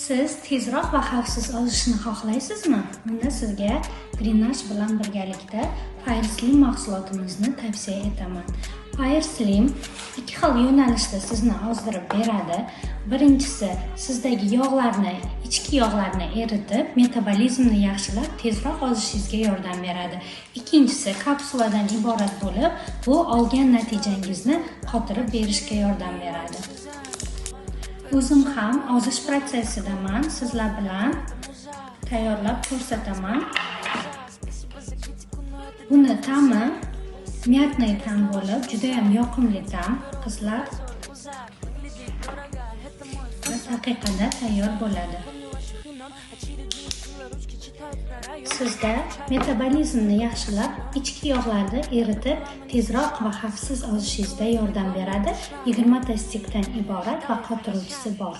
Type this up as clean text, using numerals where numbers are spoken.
Siz tezroq va xavfsiz ozishni xohlaysizmi? Unda sizga Grenache bilan birgalikda Fire Slim mahsulotimizni tavsiya etaman. Fire Slim ikki xil yo'nalishda sizni ozdirib beradi. Birinchisi, sizdagi yog'larni, ichki yog'larni eritib, metabolizmni yaxshilab, tezroq ozishingizga yordam beradi. Ikkinchisi, kapsuladan iborat bo'lib, bu olgan natijangizni qotirib berishga yordam beradi. O'zim ham ozish protsessidaman, sizlar bilan tayyorlab ko'rsataman. Buni ta'mi mятный ta'm bo'lib, juda ham yoqimli ta'm, qizlar. 1 daqiqada tayyor bo'ladi. Sizda metabolizmni yaxshilab, ichki yog'larni eritib, tezroq va xavfsiz ozishingizda yordam beradi. 20 ta stikdan iborat va qotiruvchisi bor.